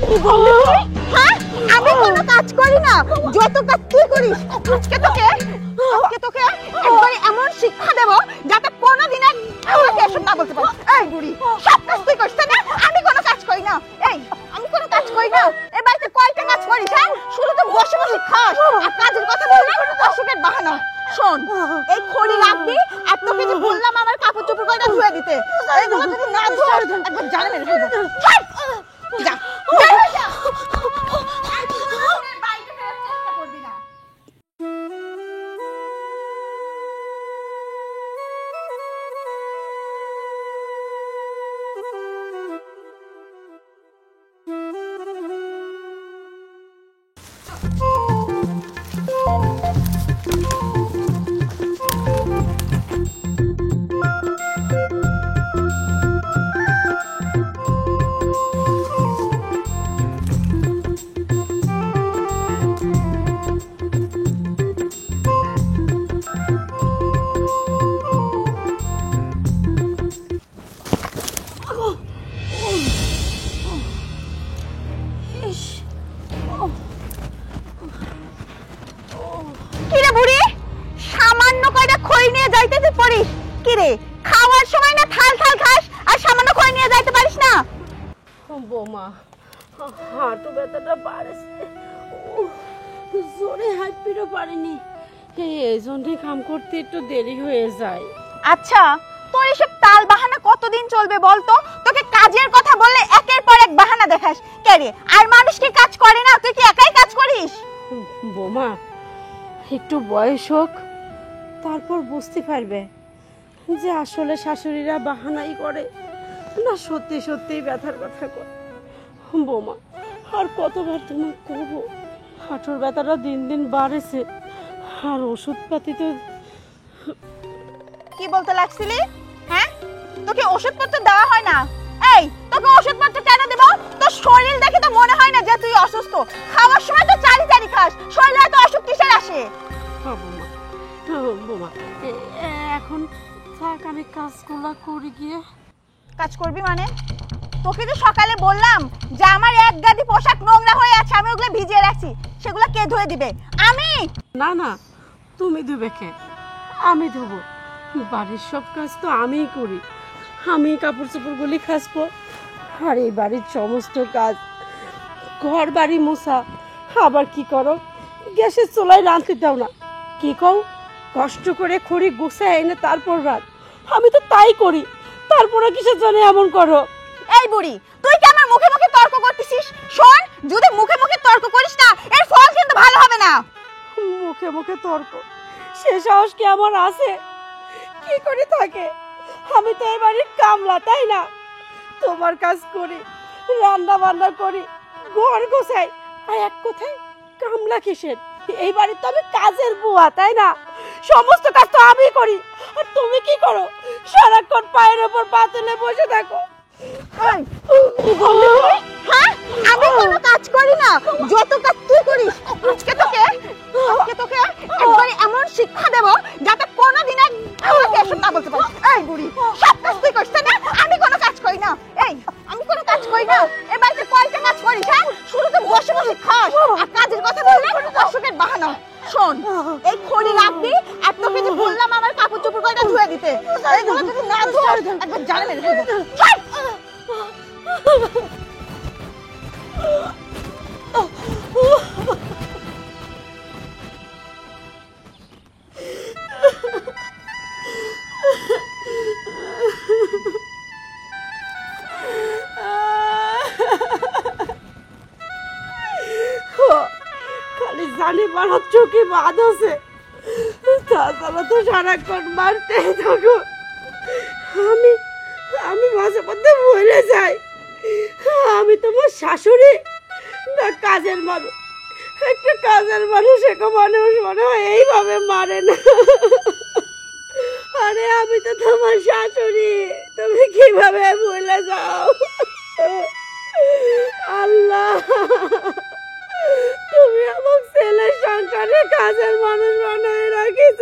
কি বললি তুই? হ্যাঁ, আমি কোনো কাজ করি না, যত কাজ তুই করিস। আজকে তোকে একবারে এমন শিক্ষা দেব যাতে কোনোদিন আর আমাকে এসব না বলতে পারিস। এই বুড়ি, সব কাজ তুই করিস না? আমি কোনো কাজ করি না। আমি কোনো কাজ করি না। এই বাড়িতে কয়টা কাজ করিস? হ্যাঁ, শুধু তো বসে বসে খাস আর কাজের কথা বললে অসুখের বাহানা। শোন, এই খড়ি রাখবি আর তোকে যে বললাম আমার কাপড় চোপড় কয়টা ধুয়ে দিতে, এইগুলো যদি না ধোয়াস একবার জানে মেরে ফেলবো। যা যা। বাইরে ফেরার চেষ্টা করবি না। কিরে বুড়ি, সামান্য কয়টা খই নিয়ে যাইতে তুই পারিস? কিরে, খাওয়ার সময় না থাল থাল খাস আর সামান্য খই নিয়ে যাইতে পারিস না? বৌমা, হাঁটু ব্যথাটা বাড়েছে, জোরে হাঁটতেও পারিনি, এই জন্যে কাম করতে একটু দেরি হয়ে যায়। আচ্ছা, তোর এসব তাল বাহানা কতদিন চলবে বলতো? তোকে কাজের কথা বললে একের পর এক বাহানা দেখাস। কে রে, আর মানুষ কি কাজ করে না? তুই কি একাই কাজ করিস? বৌমা, একটু বয়স হোক, তারপর বুঝতে পারবে যে আসলে শাশুড়িরা বাহানাই করে না সত্যি সত্যি ব্যথার কথা করে। বৌমা, আর কতবার তোমাকে করবো? হাঁটুর ব্যথাটা দিন দিন বাড়েছে, আর ওষুধপাতি তো। কি বলতে লাগছিলি? হ্যাঁ, তোকে ওষুধপত্র দেওয়া হয় না? এই, তোকে ওষুধপত্র কেন দেব? তোর শরীর দেখে তো মনে হয় না যে তুই অসুস্থ। খাওয়ার সময় তো চারি চারি খাস, শরীরে এত অসুখ কিসের আসে? বৌমা, বৌমা, এখন থাক, আমি কাজগুলা করি গিয়ে। কাজ করবি মানে? তোকে তো সকালে বললাম যে আমার এক গাদি পোশাক নোংরা হয়ে আছে, আমি ওগুলো ভিজিয়ে রাখছি, সেগুলো কে ধুয়ে দিবে? আমি? না না, তুমি ধুবে কে? আমি ধুবো। বাড়ির সব কাজ তো আমিই করি, আমি কাপড় চোপড়গুলি খাসবো, আর এই বাড়ির সমস্ত কাজ, ঘর বাড়ি মোছা। আবার কি করো, গ্যাসের চুলায় রাঁধতে দাও না? কি কও, কষ্ট করে খড়ি গুছায় এনে তারপর রাত। আমি তো তাই করি, তারপরে কিসের জন্য এমন করো? এই বুড়ি, তুই কি আমার মুখে মুখে তর্ক করতেছিস? শোন, যদি মুখে মুখে তর্ক করিস না, এর ফল কিন্তু ভালো হবে না। মুখে মুখে তর্ক, সে সাহস কি আমার আছে? কি করে থাকে? আমি তো এই বাড়ির কামলা, তাই না? তোমার কাজ করি, রান্না বান্না করি, ঘর গোছাই, আর এক কথায় কামলা কিসের? এই বাড়ির তো আমি কাজের বুয়া, তাই না? সমস্ত কাজ তো আমি করি, আর তুমি কি করো? সারাক্ষণ পায়ের ওপর পা তুলে বসে থাকো। হ্যাঁ, আমি কোনো কাজ করি না, যত কাজ তুই করিস। আজকে তোকে একবারে এমন শিক্ষা দেব যাতে কোনোদিন আর আমাকে এসব না বলতে পারিস। এই বুড়ি, সব কাজ তুই করিস না? আমি কোনো কাজ করি না। আমি কোনো কাজ করি না। এই বাড়িতে কয়টা কাজ করিস? হ্যাঁ, শুধু তো বসে বসে খাস আর কাজের কথা বললে অসুখের বাহানা। শোন, এই খড়ি রাখবি আর তোকে যে বললাম আমার কাপড় চোপড় কয়টা ধুয়ে দিতে, এইগুলো যদি না ধোয়াস একবার জানে মেরে ফেলবো। খালি জানি বাড়ার চোখে বাদ আছে, তাছাড়া তো সারাক্ষণ মারতেই থাকো। আমি আমি মাঝে মধ্যে ভুলে যাই আমি তোমার শাশুড়ি না কাজের মানুষ। একটা কাজের মানুষ মানুষ মনে হয় এইভাবে মারে না। আরে আমি তো তোমার শাশুড়ি, তুমি কিভাবে ভুলে যাও? আল্লাহ, তুমি আমার ছেলের সংসারে কাজের মানুষ বানায় রাখিস।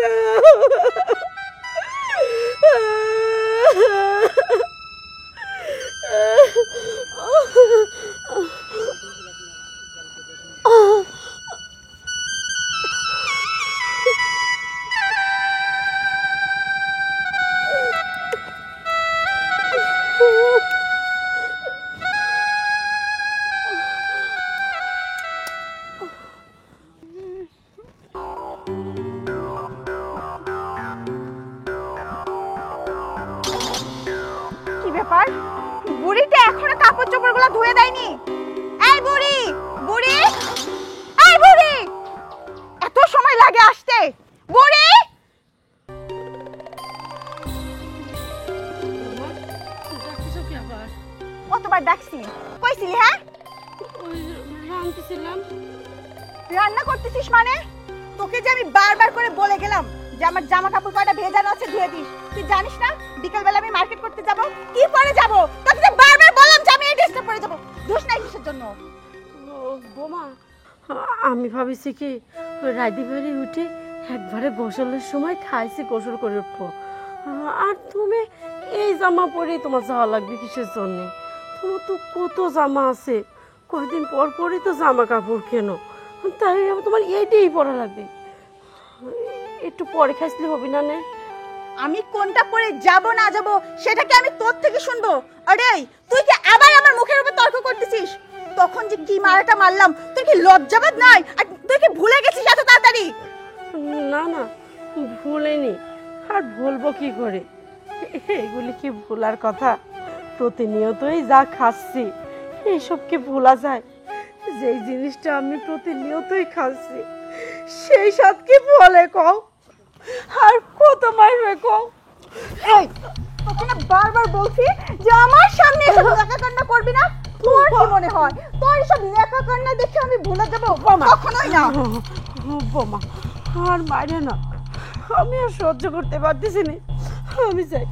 করতেছিলাম। রান্না করতেছিস মানে? তোকে যে আমি বারবার করে বলে গেলাম যে আমার জামা কাপড় কয়টা ভেজানো আছে ধুয়ে দিস, তুই জানিস না বিকেল বেলা আমি মার্কেট করতে যাব, কি পরে যাব? তোকে যে বারবার বললাম যে আমি এই ড্রেসটা পরে যাব, দোষ নাই কিসের জন্য? ও বোমা, আমি ভাবিছি কি রাইদি বেড়ে উঠে একবারে গোসলের সময় খাইছি, গোসল করে উঠবো। আর তুমি এই জামা পরেই তোমার যাওয়া লাগবে কিসের জন্য? তোমার তো কত জামা আছে, কয়েকদিন পর পরই তো জামা কাপড় কেন, তাই তোমার এইটাই পরা লাগবে। একটু পরে খাইলে হবে না? নে আমি কোনটা পরে যাব না যাব সেটা কি আমি তোর থেকে শুনবো? আরে তুই কি আবার আমার মুখের উপর তর্ক করতেছিস? তখন যে কি মারাটা মারলাম, তুই কি লজ্জাবোধ নাই? আর তুই কি ভুলে গেছিস এত তাড়াতাড়ি? না না, ভুলিনি। আর ভুলবো কি করে? এগুলি কি ভোলার কথা? প্রতিনিয়তই যা খাচ্ছি এইসব কি ভোলা যায়? যেই জিনিসটা আমি প্রতিনিয়তই খাচ্ছি সেই স্বাদ কি বলে কও? আর কত মারবে কও? এই তোকে না বারবার বলছি যে আমার সামনে এসব লেখা কান্না করবি না। তোর কি মনে হয় তোর এসব লেখা কান্না দেখে আমি ভুলে যাব? কখনোই না। বোমা, আর মারে না, আমি আর সহ্য করতে পারতেছি না। আমি যাই,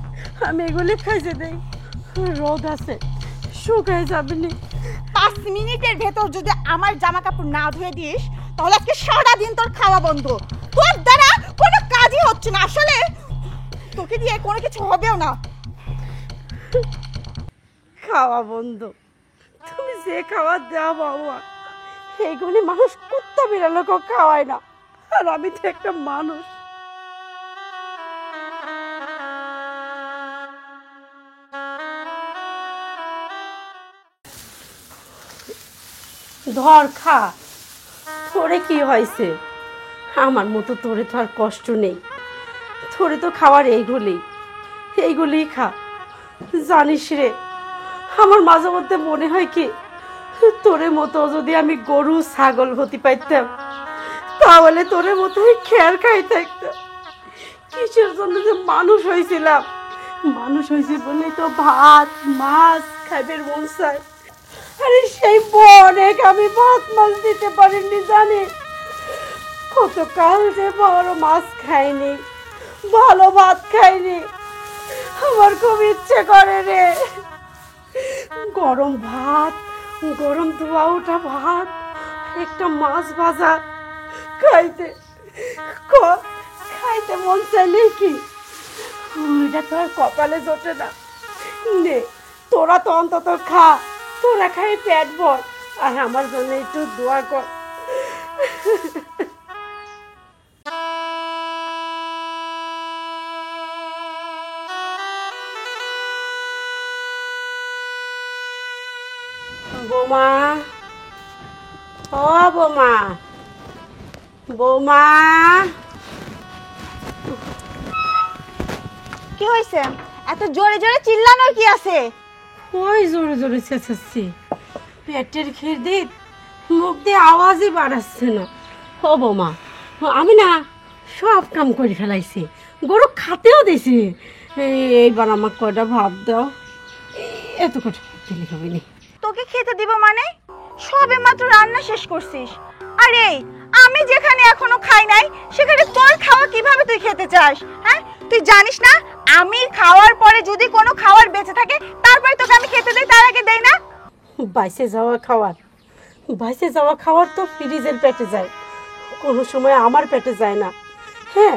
আমি এগুলি খাইছে দেই, রোদ আছে শুকায় যাবে না। 5 মিনিটের ভেতর যদি আমার জামা কাপড় না ধুয়ে দিস তাহলে আজকে সারাদিন তোর খাওয়া বন্ধ। তোর দ্বারা কোনো কাজই হচ্ছে না, আসলে তোকে দিয়ে কোনো কিছু হবেও না। খাওয়া বন্ধ? তুমি যে খাবার দেওয়া বাবা, এইগুলি মানুষ কুত্তা বিড়ালকেও খাওয়ায় না, আর আমি তো একটা মানুষ। ধর খা, তোরে কি হয়েছে? আমার মতো তোরে তো আর কষ্ট নেই, তোরে তো খাওয়ার এইগুলি খা। জানিস রে, আমার মাঝে মধ্যে মনে হয় কি তোরে মতো যদি আমি গরু ছাগল হতে পারতাম তাহলে তোরে মতো খেয়ার খাই থাকতাম। কিসের জন্য যে মানুষ হয়েছিলাম? মানুষ হয়েছি বলেই তো ভাত মাছ খাইবার মন চায়। আরে সেই অনেক আমি ভাত মাছ দিতে পারিনি, জানি কতকাল যে বড় মাছ খাইনি, ভালো ভাত খাইনি। আমার খুব ইচ্ছে করে রে, গরম ভাত, গরম ধোয়া ওঠা ভাত, একটা মাছ ভাজা খাইতে খাইতে মন চাইলে কি এটা তো আর কপালে জোটে না। নে তোরা তো অন্তত খা, তোরা খাই পেট ভর, আর আমার জন্য একটু দোয়া কর। বোমা, ও বোমা, বোমা। কি হয়েছে? এত জোরে জোরে চিল্লানোর কি আছে? ওই জোরে জোরে চেঁচাচ্ছি, পেটের খিদে মুখ দিয়ে আওয়াজই বাড়াচ্ছে না। ও বোমা, আমি না সব কাম করে ফেলাইছি, গরু খাতেও দিছি। এইবার আমার কয়টা ভাত দাও, এত কটা দিলে হবে না। তোকে খেতে দিব মানে? সবে মাত্র রান্না শেষ করছিস। আরে আমি যেখানে এখনো খাই নাই সেখানে তোর খাওয়া কিভাবে তুই খেতে চাস? হ্যাঁ, তুই জানিস না আমি খাওয়ার পরে যদি কোনো খাবার বেঁচে থাকে তারপরে তোকে আমি খেতে দেই, তার আগে দেই না। বাইসে যাওয়া খাবার তো ফ্রিজের পেটে যায়, কোনো সময় আমার পেটে যায় না। হ্যাঁ,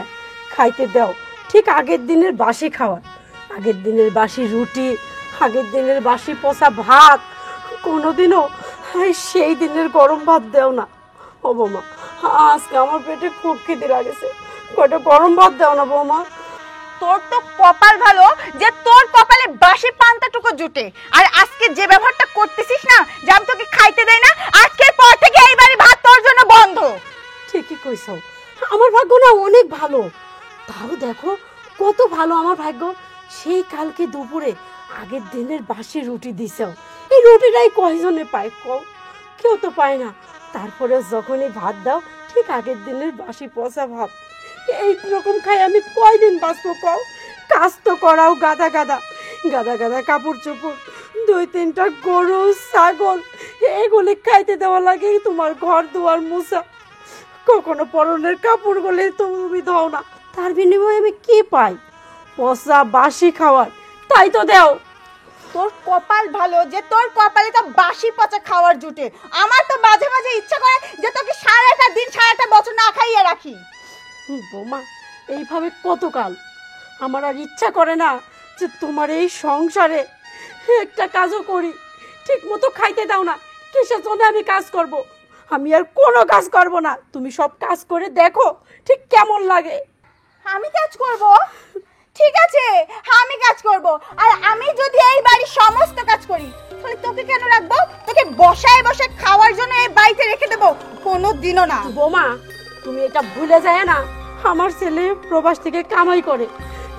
খাইতে দাও ঠিক আগের দিনের বাসি খাবার, আগের দিনের বাসি রুটি, আগের দিনের বাসি পচা ভাত, কোনোদিনও সেই দিনের গরম ভাত দেও না। ও বৌমা, আজকে আমার পেটে খুব খিদে লাগেছে, কয়টা গরম ভাত দাও না বৌমা। তোর তো কপাল ভালো যে তোর কপালে বাসি পান্তাটুকু জুটে, আর আজকে যে ব্যবহারটা করতেছিস না যে আমি তোকে খাইতে দেই না, আজকের পর থেকে এই বাড়ি ভাত তোর জন্য বন্ধ। ঠিকই কইছো, আমার ভাগ্য না অনেক ভালো। তাও দেখো কত ভালো আমার ভাগ্য, সেই কালকে দুপুরে আগের দিনের বাসি রুটি দিছ। এই রুটিটাই কয়জনে পায় কও? কেউ তো পায় না। তারপরে যখনই ভাত দাও ঠিক আগের দিনের বাসি পচা ভাত। এই রকম খাই আমি কয়দিন বাঁচবো কও? কাজ তো করাও গাদা গাদা কাপড় চোপড়, 2-3টা গরু ছাগল, এগুলি খাইতে দেওয়া লাগে তোমার ঘর দুয়ার মুছা, কখনো পরনের কাপড় গুলি তুমি দাও না, তার বিনিময়ে আমি কি পাই? পচা বাসি খাওয়ার, তাই তো দেও। তোর কপাল ভালো যে তোর কপালে তো বাসি পচা খাওয়ার জুটে। আমার তো মাঝে মাঝে ইচ্ছা করে যে তোকে সারাটা দিন সারাটা বছর না খাইয়ে রাখি। বৌমা, এইভাবে কতকাল? আমার আর ইচ্ছা করে না যে তোমার এই সংসারে একটা কাজও করি। ঠিক মতো খাইতে দাও না, কিসের জন্য আমি কাজ করব? আমি আর কোনো কাজ করব না, তুমি সব কাজ করে দেখো ঠিক কেমন লাগে। আমি কাজ করব? ঠিক আছে, আমি কাজ করব। আর আমি যদি এই বাড়ির সমস্ত কাজ করি তাহলে তোকে কেন রাখবো? তোকে বসায় বসে খাওয়ার জন্য এই বাড়িতে রেখে দেবো? কোনোদিনও না। বৌমা, তুমি এটা ভুলে যায় না, আমার ছেলে প্রবাস থেকে কামাই করে,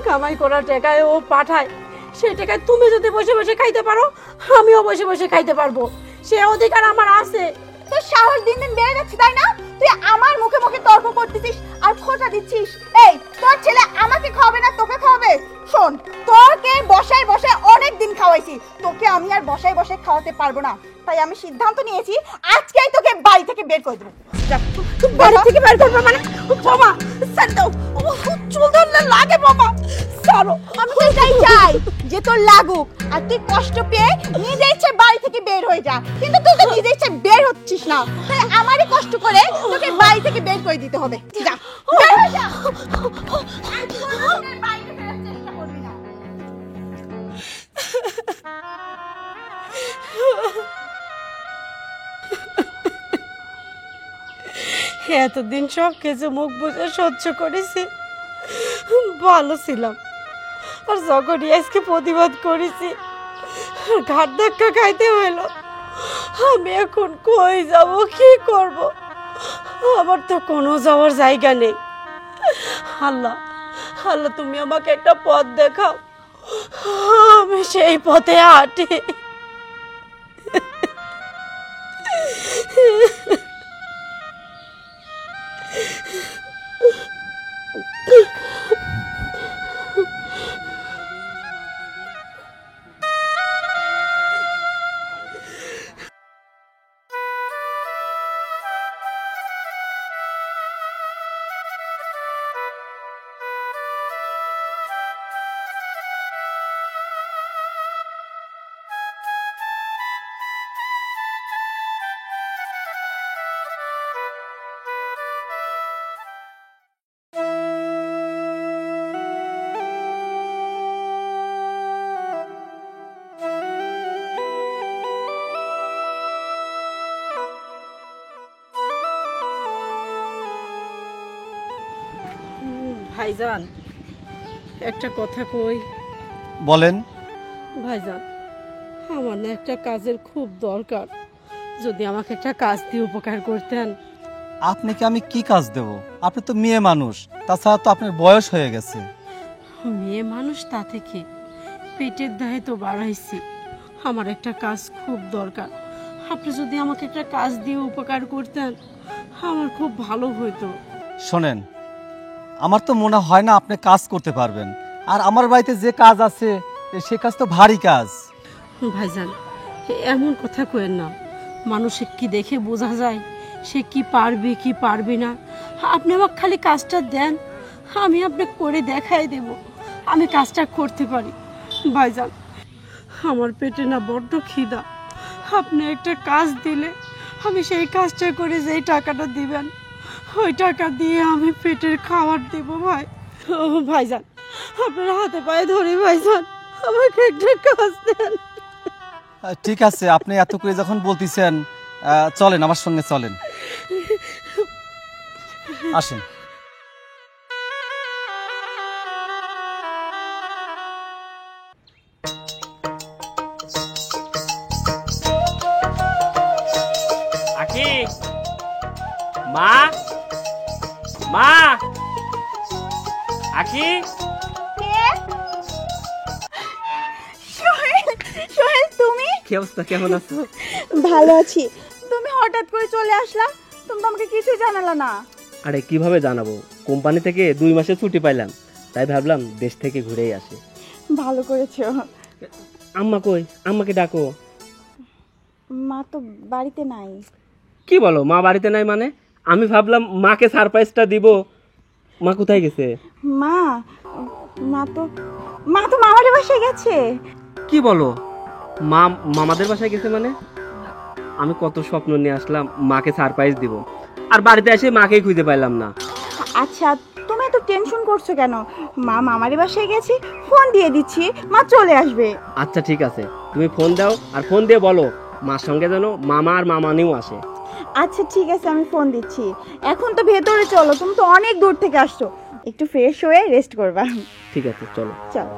কামাই করার টাকায় ও পাঠায়, সেই টাকায় তুমি যদি বসে বসে খাইতে পারো, আমিও বসে বসে খাইতে পারবো। সে অধিকার আমার আছে। তোর সাহস দিন দিন বেড়ে যাচ্ছে, তাই না? তুই আমার মুখে মুখে তর্ক করতেছিস আর খোঁটা দিচ্ছিস। এই, তোর ছেলে আমাকে খাওয়াবে না তোকে খাওয়াবে? শোন, তোকে বসায় বসায় অনেক দিন খাওয়াইছি, তোকে আমি আর বসায় বসায় খাওয়াতে পারবো না। তাই আমি সিদ্ধান্ত নিয়েছি আজকেই তোকে বাড়ি থেকে বের করে দেবো। বাড়ি থেকে বের করবে মানে? বাবা স্যার দাও, চুল ধরলে লাগে বাবা, ছাড়ো। আমি তো এটাই চাই যে তোর লাগুক আর তুই কষ্ট পেয়ে নিজে ইচ্ছে বাড়ি থেকে বের হয়ে যা, কিন্তু তুই তো নিজে ইচ্ছে বের হচ্ছিস না, তাই আমারই কষ্ট করে তোকে বাড়ি থেকে বের করে দিতে হবে। যা, বের হয়ে যা। আর কোনোদিন বাড়িতে ফেরার চেষ্টা করবি না। এতদিন সব কিছু মুখ বুঝে সহ্য করেছি, ভালো ছিলাম। আর যখনই আজকে প্রতিবাদ করেছি, ঘাট ধাক্কা খাইতে হইল। আমি এখন কই যাব, কি করব? আমার তো কোনো যাওয়ার জায়গা নেই। আল্লাহ, আল্লাহ তুমি আমাকে একটা পথ দেখাও, আমি সেই পথে হাঁটি। ভাইজান, একটা কথা কই। বলেন। ভাইজান, আমার না একটা কাজের খুব দরকার, যদি আমাকে একটা কাজ দিয়ে উপকার করতেন। আপনাকে আমি কি কাজ দেব? আপনি তো মেয়ে মানুষ, তাছাড়া তো আপনার বয়স হয়ে গেছে। মেয়ে মানুষ তা থেকে পেটের দায়ে তো বাড়াইছি, আমার একটা কাজ খুব দরকার। আপনি যদি আমাকে একটা কাজ দিয়ে উপকার করতেন আমার খুব ভালো হতো। শোনেন, আমার তো মনে হয় না আপনি কাজ করতে পারবেন। আর আমার বাড়িতে যে কাজ আছে সে কাজ তো ভারী কাজ। ভাইজান, এমন কথা কইেন না, মানুষে কি দেখে বোঝা যায় সে কি পারবে কি পারবে না। আপনি আমাকে খালি কাজটা দেন, আমি আপনাকে করে দেখাই দেব আমি কাজটা করতে পারি। ভাইজান, আমার পেটে না বড্ড খিদা, আপনি একটা কাজ দিলে আমি সেই কাজটা করে যেই টাকাটা দিবেন ওই টাকা দিয়ে আমি পেটের খাবার দেব। ভাই, ও ভাইজান, আপনার হাতে পায়ে ধরি ভাইজান, আমাকে একটা কাজ দেন। ঠিক আছে, আপনি এত করে যখন বলতেছেন, চলেন আমার সঙ্গে চলেন, আসেন। আকি, মা, মা, আকি। সোহেল, তুমি? কি অবস্থা, কেমন আছো? ভালো আছি। তুমি হঠাৎ করে চলে আসলা, তুমি তো আমাকে কিছু জানালা না। আরে কিভাবে জানাবো, কোম্পানি থেকে 2 মাসের ছুটি পাইলাম, তাই ভাবলাম দেশ থেকে ঘুরেই আসি। ভালো করেছো। আম্মা কই? আম্মাকে ডাকো। মা তো বাড়িতে নাই। কি বলো মা বাড়িতে নাই মানে? আমি ভাবলাম মাকে সারপ্রাইজটা দিব। মা কোথায় গেছে? মা মা তো মামার বাসায় গেছে। কি বলো? মা মামাদের বাসায় গেছে মানে? আমি কত স্বপ্ন নিয়ে আসলাম মাকে সারপ্রাইজ দিব, আর বাড়িতে এসে মাকেই খুঁজে পাইলাম না। আচ্ছা তুমি এত টেনশন করছো কেন? মা মামার বাসায় গেছে, ফোন দিয়ে দিচ্ছি, মা চলে আসবে। আচ্ছা ঠিক আছে, তুমি ফোন দাও, আর ফোন দিয়ে বলো মার সঙ্গে যেন মামা আর মামানিও আসে। আচ্ছা ঠিক আছে, আমি ফোন দিচ্ছি। এখন তো ভেতরে চলো, তুমি তো অনেক দূর থেকে আসছো, একটু ফ্রেশ হয়ে রেস্ট করবা। ঠিক আছে চলো। চলো।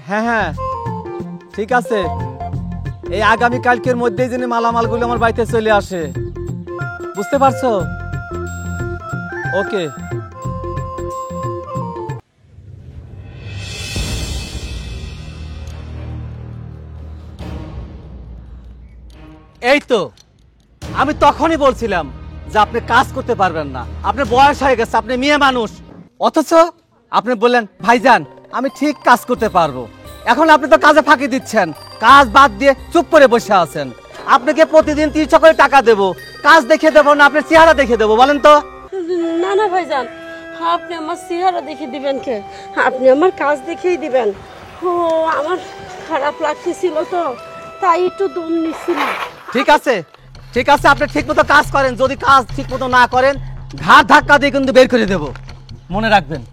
হ্যাঁ হ্যাঁ ঠিক আছে, এই আগামী কালকের মধ্যেই যেন মালামালগুলো আমার বাড়িতে চলে আসে, বুঝতে পারছো? ওকে। এই তো আমি তখনই বলছিলাম যে আপনি কাজ করতে পারবেন না, আপনার বয়স হয়ে গেছে, আপনি মেয়ে মানুষ, অথচ আপনি বললেন ভাইজান আমি ঠিক কাজ করতে পারবো। এখন আপনি তো কাজে ফাঁকি দিচ্ছেন, কাজ বাদ দিয়ে চুপ করে বসে আছেন। আপনাকে প্রতিদিন 300 করে টাকা দেবো, কাজ দেখে দেবো না আপনার চেহারা দেখে দেবো, বলেন তো? না না ভাইজান, আপনি আমার চেহারা দেখে দিবেন কে? আপনি আমার কাজ দেখেই দিবেন। ও আমার খারাপ লাগতেছিল তো, তাই একটু দম নিচ্ছিলাম। ঠিক আছে ঠিক আছে, আপনি ঠিক মতো কাজ করেন, যদি কাজ ঠিক মতো না করেন ঘাড় ধাক্কা দিয়ে কিন্তু বের করে দেবো, মনে রাখবেন।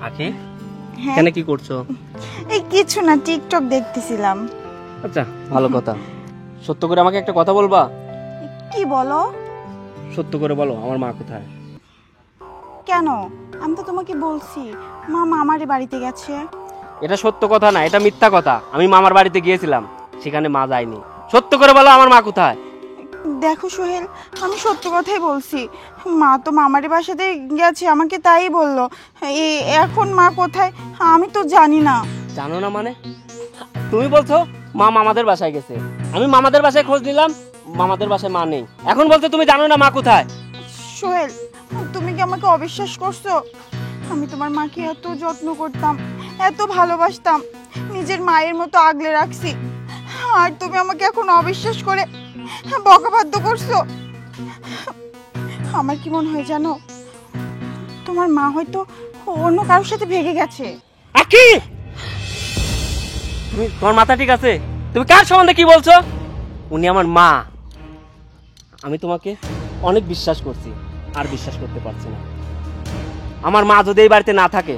আখি এখানে কি করছো? এই কিছু না, টিকটক দেখতেছিলাম। আচ্ছা ভালো কথা। সত্য করে আমাকে একটা কথা বলবা? কি বলো? সত্য করে বলো আমার মা কোথায়? কেন? আমি তো তোমাকে বলছি মা মামার বাড়িতে গেছে। এটা সত্য কথা না, এটা মিথ্যা কথা। আমি মামার বাড়িতে গিয়েছিলাম, সেখানে মা যায়নি। সত্য করে বলো আমার মা কোথায়? দেখো সোহেল, আমি সত্য কথাই বলছি, মা তো মামার বাসাতে গেছে, আমাকে তাই বললো। এখন মা কোথায় আমি তো জানি না। জানো না মানে? তুমি বলছো মা মামাদের বাসায় গেছে, আমি মামাদের বাসায় খোঁজ নিলাম, মামাদের বাসায় মা নেই। এখন বলছো তুমি জানো না মা কোথায়? সোহেল, তুমি কি আমাকে অবিশ্বাস করছো? আমি তোমার মাকে এত যত্ন করতাম, এত ভালোবাসতাম, নিজের মায়ের মতো আগলে রাখছি, আর তুমি আমাকে এখন অবিশ্বাস করে বকাবাধ্য করছো। আমার কি মনে হয় জানো, তোমার মা হয়তো অন্য কারোর সাথে ভেগে গেছে। আকি, তুমি তোমার মাথা ঠিক আছে? তুমি কার সম্বন্ধে কি বলছো? উনি আমার মা। আমি তোমাকে অনেক বিশ্বাস করছি, আর বিশ্বাস করতে পারছি না। আমার মা যদি এই বাড়িতে না থাকে,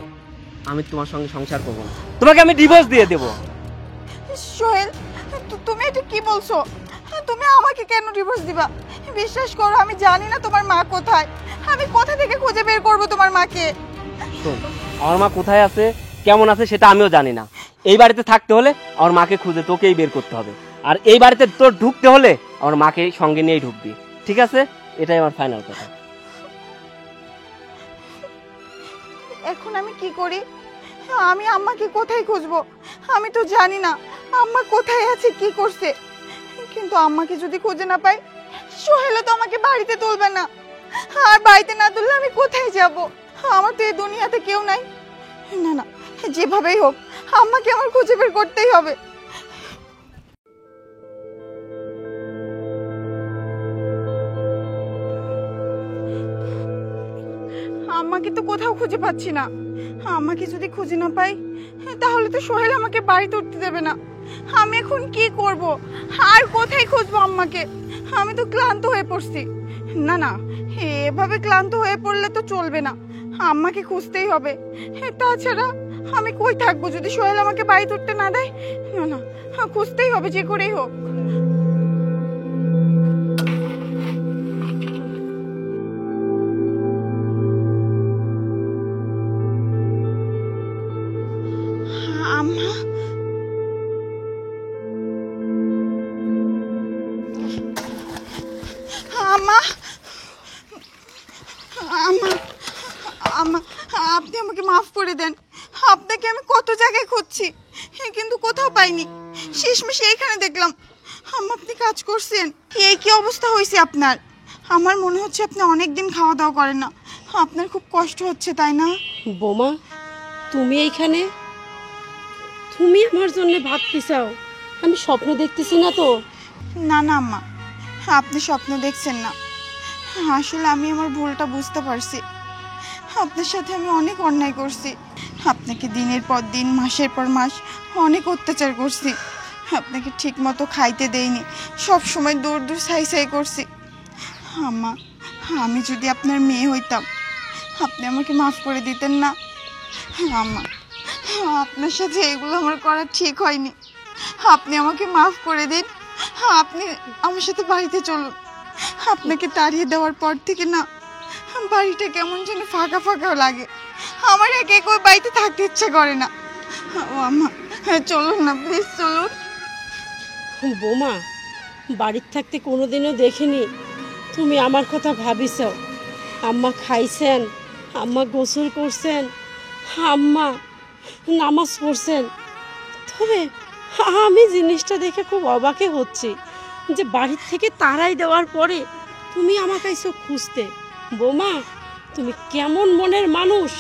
আমি তোমার সঙ্গে সংসার করবো না, তোমাকে আমি ডিভোর্স দিয়ে দেবো। সোহেল, তুমি এটা কি বলছো? তুমি আমাকে কেন ডিভোর্স দিবা? বিশ্বাস করো, আমি জানি না তোমার মা কোথায়, আমি কোথা থেকে খুঁজে বের করব তোমার মাকে। শোন, আমার মা কোথায় আছে, কেমন আছে সেটা আমিও জানি না। এই বাড়িতে থাকতে হলে আমার মাকে খুঁজে তোকেই বের করতে হবে, আর এই বাড়িতে তোর ঢুকতে হলে আমার মাকে সঙ্গে নিয়েই ঢুকবি, ঠিক আছে? এটাই আমার ফাইনাল কথা। এখন আমি কি করি? আমি আম্মাকে কোথায় খুঁজবো? আমি তো জানি না আম্মা কোথায় আছে, কি করছে। কিন্তু আম্মাকে যদি খুঁজে না পাই, সোহেলও তো আমাকে বাড়িতে তুলবে না। আর বাড়িতে না তুললে আমি কোথায় যাব? আমার তো এই দুনিয়াতে কেউ নাই। না না, যেভাবেই হোক আম্মাকে আমার খুঁজে বের করতেই হবে। আম্মাকে তো কোথাও খুঁজে পাচ্ছি না। আম্মাকে যদি খুঁজে না পাই, তাহলে তো সোহেল আমাকে বাড়িতে উঠতে দেবে না। আমি এখন কি করব? আর কোথায় খুঁজবো আম্মাকে? আমি তো ক্লান্ত হয়ে পড়ছি। না না, এভাবে ক্লান্ত হয়ে পড়লে তো চলবে না, আম্মাকে খুঁজতেই হবে। তাছাড়া আমি কই থাকবো যদি সোহেল আমাকে বাড়িতে উঠতে না দেয়? না না, খুঁজতেই হবে যে করেই হোক। আম্মা, আম্মা, আম্মা, আম্মা, আপনি আমাকে মাফ করে দেন। আপনাকে আমি কত জায়গায় খুঁজছি, কিন্তু কোথাও পাইনি। শেষমেশ এইখানে দেখলাম। আম্মা, আপনি কাজ করছেন, এই কি অবস্থা হয়েছে আপনার? আমার মনে হচ্ছে আপনি অনেক দিন খাওয়া দাওয়া করেন না। আপনার খুব কষ্ট হচ্ছে, তাই না? বোমা, তুমি এইখানে? তুমি আমার জন্য ভাবতে চাও? আমি স্বপ্ন দেখতেছি না তো? না না আম্মা, আপনি স্বপ্ন দেখছেন না। আসলে আমি আমার ভুলটা বুঝতে পারছি। আপনার সাথে আমি অনেক অন্যায় করছি। আপনাকে দিনের পর দিন, মাসের পর মাস অনেক অত্যাচার করছি। আপনাকে ঠিক মতো খাইতে দেইনি, সব সময় দূর দূর সাই সাই করছি। আম্মা, আমি যদি আপনার মেয়ে হইতাম, আপনি আমাকে মাফ করে দিতেন না? আম্মা, আপনার সাথে এগুলো আমার করা ঠিক হয়নি। আপনি আমাকে মাফ করে দিন। আপনি আমার সাথে বাড়িতে চলুন। আপনাকে তাড়িয়ে দেওয়ার পর থেকে না, বাড়িটা কেমন যেন ফাঁকা ফাঁকা লাগে। আমার একে একই বাড়িতে থাকতে ইচ্ছে করে না। ও আম্মা, চলুন না, প্লিজ চলুন। বোমা, বাড়ির থাকতে কোনোদিনও দেখিনি তুমি আমার কথা ভাবিছ। আম্মা খাইছেন, আম্মা গোসল করছেন, আম্মা নামাজ পড়ছেন। তবে আমি জিনিসটা দেখে খুব অবাকে হচ্ছি যে বাড়ির থেকে তাড়াই দেওয়ার পরে তুমি আমাকে আইসো খুঁজতে। বোমা, তুমি কেমন মনের মানুষ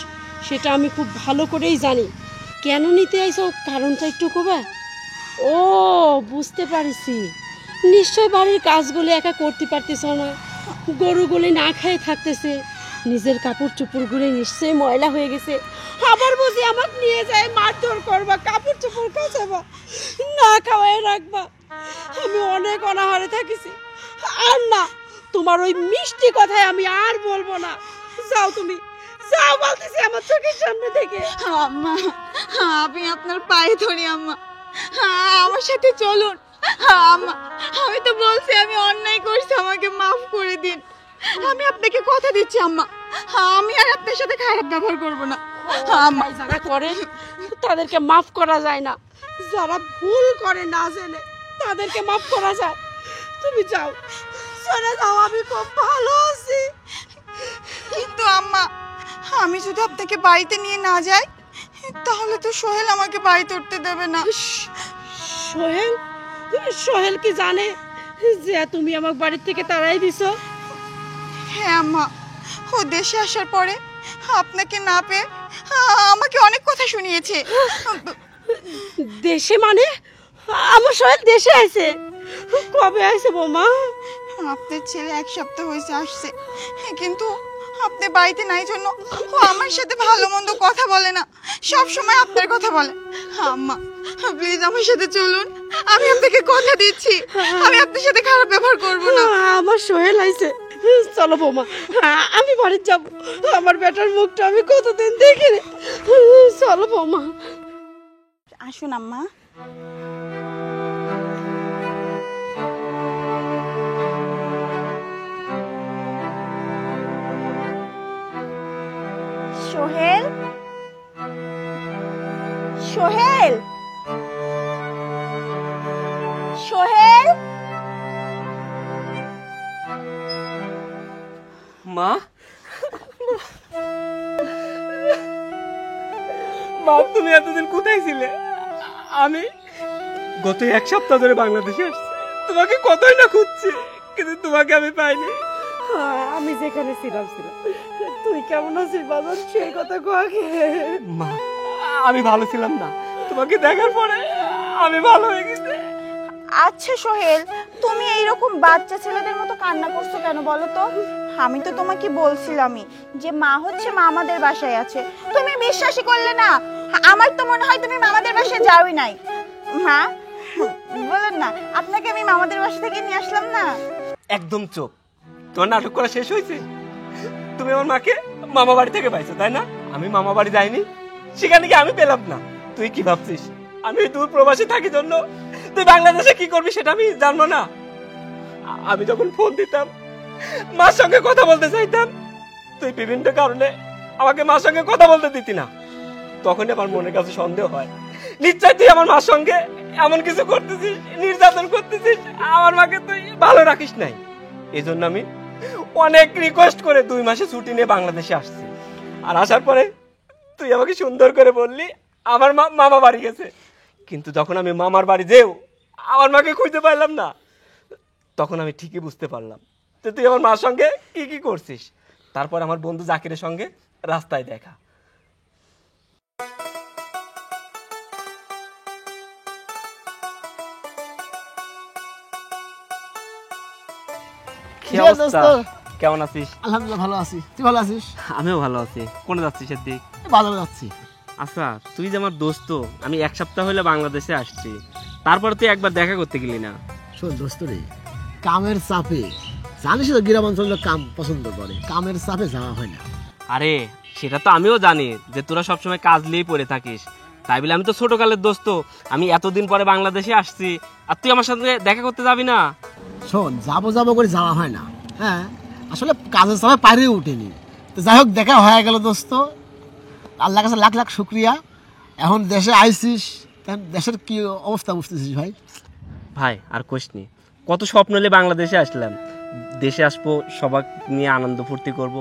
সেটা আমি খুব ভালো করেই জানি। কেন নিতে আইসো কারণটা একটু কবে? ও, বুঝতে পারছি, নিশ্চয় বাড়ির কাজগুলো একা করতে পারতেছ না, গরুগুলি না খেয়ে থাকতেছে, নিজের কাপড় চোপড়গুলি নিশ্চয়ই ময়লা হয়ে গেছে। আবার বুঝি আমাকে নিয়ে যায় মারধর করবা, কাপড় চোপড় কাচাবা, না খাওয়াই রাখবা। আমি অনেক অনাহারে থাকিছি। আর না, তোমার ওই মিষ্টি কথায় আমি আর বলবো না। যাও তুমি, যাও বলতেছি আমার চোখের সামনে থেকে। আম্মা, আমি আপনার পায়ে ধরি আম্মা, আমার সাথে চলুন। আম্মা, আমি তো বলছি আমি অন্যায় করছি, আমাকে মাফ করে দিন। আমি আপনাকে কথা দিচ্ছি আম্মা, আমি আর আপনার সাথে খারাপ ব্যবহার করব না। আম্মা, যারা করে তাদেরকে মাফ করা যায় না, যারা ভুল করে না জেনে তাদেরকে মাফ করা যায়। তুমি যাও, চলে যাও, আমি খুব ভালো আছি। কিন্তু আম্মা, আমি যদি আপনাকে বাড়িতে নিয়ে না যাই, তাহলে তো সোহেল আমাকে বাড়িতে উঠতে দেবে না। সোহেল? সোহেল কি জানে যে তুমি আমাকে বাড়ির থেকে তাড়াই দিছো? হ্যাঁ আম্মা, ও দেশে আসার পরে আপনাকে না পেয়ে আমাকে অনেক কথা শুনিয়েছে। দেশে মানে? আমার সোহেল দেশে আইছে? কবে আইছে বোমা? আপনার ছেলে 1 সপ্তাহ হয়েছে আসছে, কিন্তু আপনি বাড়িতে নাই জন্য ও আমার সাথে ভালো মন্দ কথা বলে না, সব সময় আপনার কথা বলে। আম্মা, প্লিজ আমার সাথে চলুন, আমি আপনাকে কথা দিচ্ছি আমি আপনার সাথে খারাপ ব্যবহার করব না। আমার সোহেল আইছে, চলো বোমা, আমি বাড়ি যাব। আমার বেটার মুখটা আমি কতদিন দেখিনি। চলো বোমা। আসুন আম্মা। সোহেল, সোহেল, সোহেল। মা, মা তুমি এতদিন কোথায় ছিলে? আমি গত 1 সপ্তাহ ধরে বাংলাদেশে আসছি, তোমাকে কতই না খুঁজছি, কিন্তু তোমাকে আমি পাইনি। আমি যেখানে ছিলাম তুই কেমন আছিস বাজার সেই কথা কো আগে। মা আমি ভালো ছিলাম না, তোমাকে দেখার পরে আমি ভালো হয়ে গেছি। আচ্ছা সোহেল, তুমি এইরকম বাচ্চা ছেলেদের মতো কান্না করছো কেন বলো তো? আমি তো তোমাকে বলছিলামই যে মা হচ্ছে মামাদের বাসায় আছে, তুমি বিশ্বাসই করলে না। আমার তো মনে হয় তুমি মামাদের বাসায় যাওই নাই। মা বলেন না, আপনাকে আমি মামাদের বাসা থেকে নিয়ে আসলাম না? একদম চোখ, তোমার নাটক করা শেষ হয়েছে। তুমি আমার মাকে মামা বাড়ি থেকে পাইছো, তাই না? আমি মামা বাড়ি যাইনি, সেখানে কি আমি পেলাম না? তুই কি ভাবছিস আমি দূর প্রবাসী থাকি জন্য তুই বাংলাদেশে কি করবি সেটা আমি জানবো না? আমি যখন ফোন দিতাম, মার সঙ্গে কথা বলতে চাইতাম, তুই বিভিন্ন কারণে আমাকে মার সঙ্গে কথা বলতে দিতি না। তখন আমার মনের কাছে সন্দেহ হয়, নিশ্চয় তুই আমার মার সঙ্গে এমন কিছু করতেছিস, নির্যাতন করতেছিস, আমার মাকে তুই ভালো রাখিস নাই। এই জন্য আমি অনেক রিকোয়েস্ট করে 2 মাসে ছুটি নিয়ে বাংলাদেশে আসছি। আর আসার পরে তুই আমাকে সুন্দর করে বললি আমার মা মামা বাড়ি গেছে, কিন্তু যখন আমি মামার বাড়ি যেও আমার মাকে খুঁজে পাইলাম না। তখন আমি ঠিকই বুঝতে পারলাম যে তুই আমার মার সঙ্গে কি কি করছিস। তারপর আমার বন্ধু জাকিরের সঙ্গে রাস্তায় দেখা। কি অবস্থা? কেমন আছিস? আলহামদুলিল্লাহ ভালো আছি, তুই ভালো আছিস? আমিও ভালো আছি। কোনে যাচ্ছিস এদিক? বাজারে যাচ্ছি। আচ্ছা, তুই যে আমার দোস্ত, আমি 1 সপ্তাহ হলে বাংলাদেশে আসছি, তারপর তুই একবার দেখা করতে গেলি না। শোন দোস্ত রে, কামের চাপে, জানিস তো গ্রাম অঞ্চলে কাম পছন্দ করে, কামের চাপে যাওয়া হয় না। আরে সেটা তো আমিও জানি যে তোরা সবসময় কাজ নিয়েই পড়ে থাকিস, তাই বলে আমি তো ছোটকালের দোস্ত, আমি এতদিন পরে বাংলাদেশে আসছি আর তুই আমার সাথে দেখা করতে যাবি না? শোন, যাবো যাবো করে যাওয়া হয় না। হ্যাঁ, আসলে কাজের চাপে পারে উঠেনি, তো যাই হোক দেখা হয়ে গেল দোস্ত, আল্লাহ কাছে লাখ লাখ শুক্রিয়া। এখন দেশে আইসিস, দেশের কি অবস্থা বুঝতেছিস ভাই? ভাই আর কোশনি, কত স্বপ্ন নিয়ে বাংলাদেশে আসলাম, দেশে আসবো, সবাই নিয়ে আনন্দ ফুর্তি করব,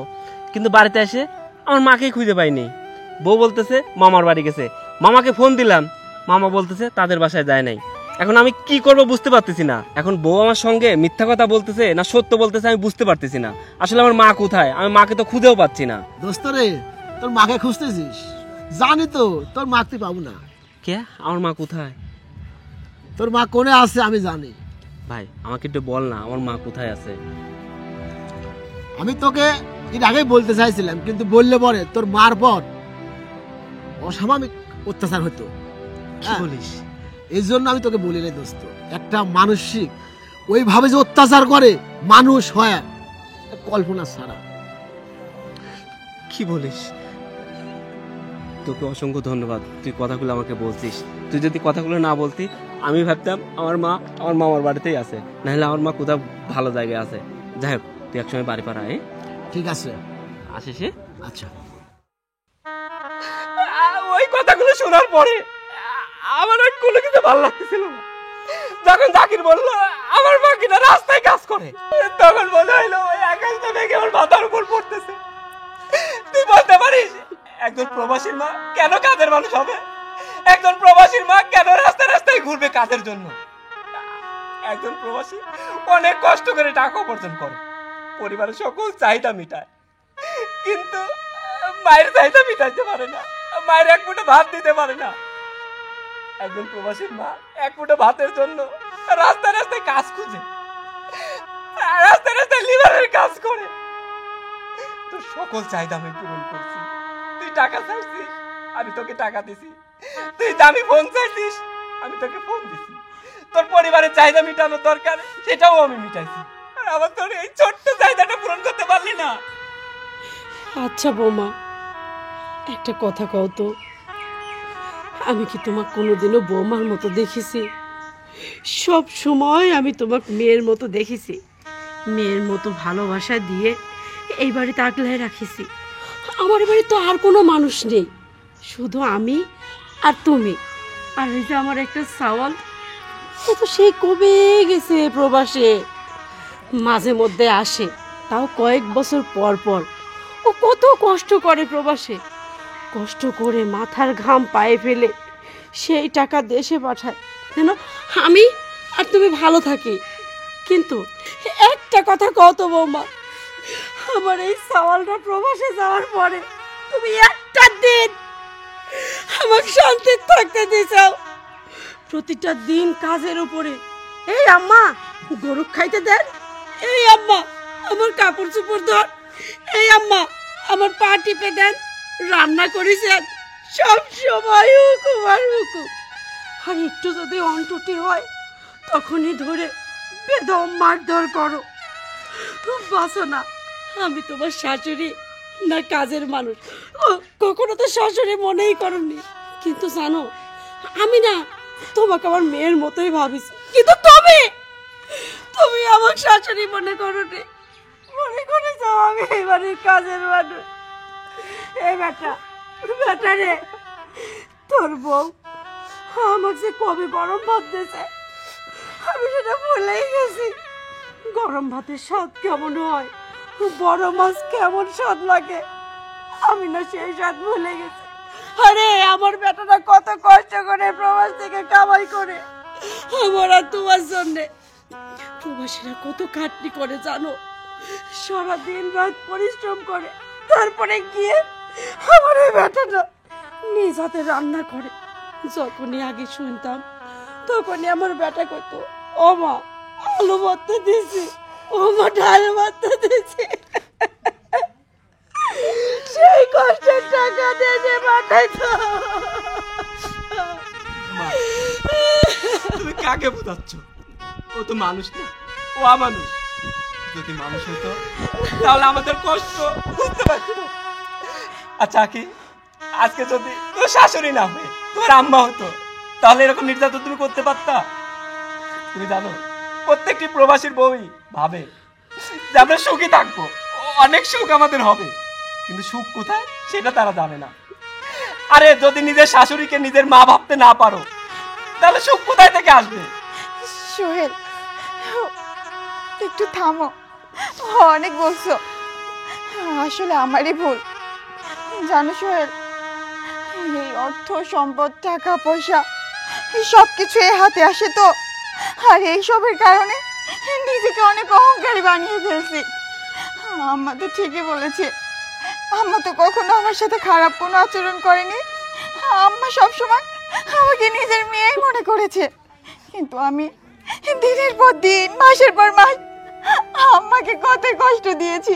কিন্তু বাড়িতে এসে আমার মাকেই খুঁজে পাইনি। বউ বলতেছে মামার বাড়ি গেছে, মামাকে ফোন দিলাম, মামা বলতেছে তাদের বাসায় যায় নাই। এখন আমি কি করব বুঝতে পারতেছি না। এখন বউ আমার সঙ্গে মিথ্যা কথা বলতেছে না সত্য বলতেছে আমি বুঝতে পারতেছি না। আসলে আমার মা কোথায়, আমি মাকে তো খুঁজেও পাচ্ছি না। দোস্ত রে, তোর মাকে খুঁজতেছিস? জানি তো তোর মা তুই পাবো না। কে? আমার মা কোথায়? তোর মা কোনে আছে আমি জানি। ভাই আমাকে একটু বল না, আমার মা কোথায় আছে? আমি তোকে এর আগেই বলতে চাইছিলাম, কিন্তু বললে পরে তোর মার পর অস্বাভাবিক অত্যাচার হতো। কি বলিস? এই জন্য আমি তোকে বলি রে দোস্ত, একটা মানসিক ওইভাবে যে অত্যাচার করে মানুষ হয় কল্পনা ছাড়া। কি বলিস? তোকে অসংখ্য ধন্যবাদ, তুই কথাগুলো আমাকে বলছিস। তুই যদি কথাগুলো না বলতি আমি ভাবতাম আমার মা আমার মামার বাড়িতেই আছে, নাহলে আমার মা কোথাও ভালো জায়গায় আছে। যাই হোক, তুই একসময় বাড়ি পাড়ায় ঠিক আছে, আসিস। আচ্ছা। ওই কথাগুলো শোনার পরে আমার আর কোনো কিছু ভালো লাগতেছিল না। যখন জাকির বলল আমার মা কিনা রাস্তায় কাজ করে, তখন মনে হইলো ওই আকাশটা ভেঙে আমার মাথার উপর পড়তেছে। তুই বলতে পারিস একজন প্রবাসীর মা কেন কাজের মানুষ হবে? একজন প্রবাসীর মা কেন রাস্তায় রাস্তায় ঘুরবে কাজের জন্য? একজন প্রবাসী অনেক কষ্ট করে টাকা উপার্জন করে, পরিবারের সকল চাহিদা মিটায়, কিন্তু মায়ের চাহিদা মিটাইতে পারে না, মায়ের এক মুঠো ভাত দিতে পারে না। একজন প্রবাসীর মা এক মুঠো ভাতের জন্য রাস্তায় রাস্তায় কাজ খুঁজে, রাস্তায় রাস্তায় লিভারের কাজ করে। তোর সকল চাহিদা আমি পূরণ করছি। তুই টাকা চাইছিস, আমি তোকে টাকা দিছি। তুই দামি ফোন চাইছিস, আমি তোকে ফোন দিছি। তোর পরিবারের চাহিদা মিটানো দরকার, সেটাও আমি মিটাইছি। আর আমার তোর এই ছোট্ট চাহিদাটা পূরণ করতে পারলি না। আচ্ছা বৌমা, একটা কথা কও তো, আমি কি তোমাকে কোনোদিনও বৌমার মতো দেখেছি? সব সময় আমি তোমাকে মেয়ের মতো দেখেছি, মেয়ের মতো ভালোবাসা দিয়ে এই বাড়িতে আগলায় রাখিছি। আমার বাড়ি তো আর কোনো মানুষ নেই, শুধু আমি আর তুমি। আর এই যে আমার একটা সাওয়াল, ও তো সেই কবে গেছে প্রবাসে, মাঝে মধ্যে আসে, তাও কয়েক বছর পর পর। ও কত কষ্ট করে প্রবাসে, কষ্ট করে মাথার ঘাম পায়ে ফেলে সেই টাকা দেশে পাঠায় যেন আমি আর তুমি ভালো থাকি। কিন্তু একটা কথা কত বৌমা, আমার এই সওয়ালটা প্রবাসে যাওয়ার পরে তুমি একটা দিন আমাকে শান্তি থাকতে দিছাও। প্রতিটা দিন কাজের উপরে, এই আম্মা গরু খাইতে দেন, এই আম্মা আমার কাপড় চোপড় ধর, এই আম্মা আমার পা টিপে দেন, রান্না করেছেন, সব সময় হুকুম আর হুকুম। আর একটু যদি অন্টুটি হয় তখনই ধরে বেদম মারধর করো। বাসো না, আমি তোমার শাশুড়ি না কাজের মানুষ, কখনো তো শাশুড়ি মনেই করনি। কিন্তু জানো, আমি না তোমাকে আমার মেয়ের মতোই ভাবিস, কিন্তু তুমি আমার শাশুড়ি মনে করো নি, মনে করেছ আমি এই বাড়ির কাজের মানুষ। এই বেটা রে, তোর বউ আমার যে কবে গরম ভাত দিয়েছে আমি সেটা ভুলেই গেছি। গরম ভাতের স্বাদ কেমন হয়, বড় মাছ কেমন স্বাদ লাগে, আমি না সেই স্বাদ ভুলে গেছি। আরে আমার বেটাটা কত কষ্ট করে প্রবাস থেকে কামাই করে আমার আর তোমার জন্যে। প্রবাসীরা কত খাটনি করে জানো, সারাদিন রাত পরিশ্রম করে, তারপরে গিয়ে আমার এই বেটাটা নিজ হাতে রান্না করে। যখনই আগে শুনতাম তখনই আমার বেটা কইতো, ও মা আলু ভর্তা দিয়েছি, ও মা ডাল ভর্তা দিয়েছি। সেই কষ্টের টাকা দিয়ে পাঠাইতো। তুমি কাকে বোঝাচ্ছ? ও তো মানুষ না, ও অমানুষ। যদি মানুষ হতো তাহলে আমাদের কষ্ট বুঝতে পারতো। আচ্ছা কি আজকে যদি তোর শাশুড়ি না হয়ে তোর আম্মা হতো তাহলে এরকম নির্যাতন তুমি করতে পারতা? তুমি জানো প্রত্যেকটি প্রবাসীর বউই ভাবে যে আমরা সুখী থাকবো, অনেক সুখ আমাদের হবে, কিন্তু সুখ কোথায় সেটা তারা জানে না। আরে যদি নিজের শাশুড়িকে নিজের মা ভাবতে না পারো তাহলে সুখ কোথায় থেকে আসবে? সোহেল, একটু থামো, অনেক বলছো, আসলে আমারই ভুল। জানো সোহেল, এই অর্থ সম্পদ টাকা পয়সা সব কিছু এ হাতে আসে তো, আর এইসবের কারণে নিজেকে অনেক অহংকারী বানিয়ে ফেলছি। আম্মা তো ঠিকই বলেছে, আম্মা তো কখনো আমার সাথে খারাপ কোনো আচরণ করেনি। আম্মা সবসময় আমাকে নিজের মেয়েই মনে করেছে, কিন্তু আমি দিনের পর দিন মাসের পর মাস আম্মাকে কত কষ্ট দিয়েছি।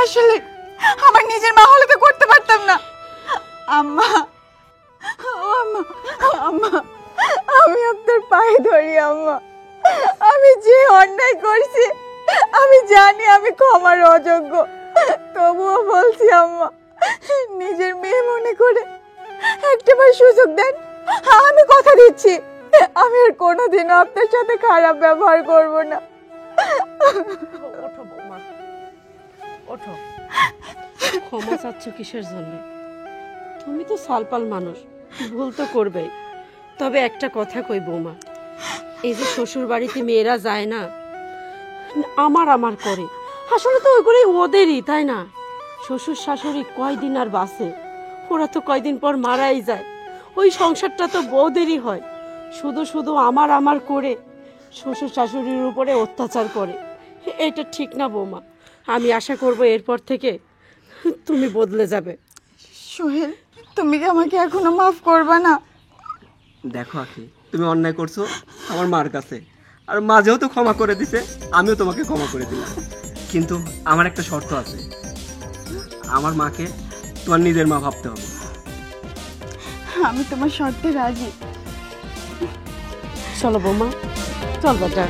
আসলে আমার নিজের মা হলে তো করতে পারতাম না। আম্মা, আম্মা, আম্মা, আমি আপনার পায়ে ধরি আম্মা, আমি যে অন্যায় করছি আমি জানি আমি ক্ষমার অযোগ্য, তবুও বলছি আম্মা নিজের মেয়ে মনে করে একটাবার সুযোগ দেন। আমি কথা দিচ্ছি আমি আর কোনোদিনও আপনার সাথে খারাপ ব্যবহার করব না। ওঠো বৌমা, ওঠো। ক্ষমা চাচ্ছ কিসের জন্য? তুমি তো সালপাল মানুষ, ভুল তো করবেই। তবে একটা কথা কই বৌমা, এই যে শ্বশুর বাড়িতে মেয়েরা যায় না, আমার করে, আসলে তো ওইগুলো ওদেরই, তাই না? শ্বশুর শাশুড়ি কয়দিন আর বাঁচে, ওরা তো কয়দিন পর মারাই যায়। ওই সংসারটা তো বউদেরই হয়। শুধু শুধু আমার করে শ্বশুর শাশুড়ির উপরে অত্যাচার করে, এটা ঠিক না বৌমা। আমি আশা করব এরপর থেকে তুমি বদলে যাবে। সোহেল, তুমি কি আমাকে এখনো মাফ করবে না? দেখো আখি, তুমি অন্যায় করছো আমার মার কাছে, আর মা যেহেতু ক্ষমা করে দিছে আমিও তোমাকে ক্ষমা করে দিলাম, কিন্তু আমার একটা শর্ত আছে, আমার মাকে তোমার নিজের মা ভাবতে হবে। আমি তোমার শর্তে রাজি। চলো বৌমা, চল বাজার।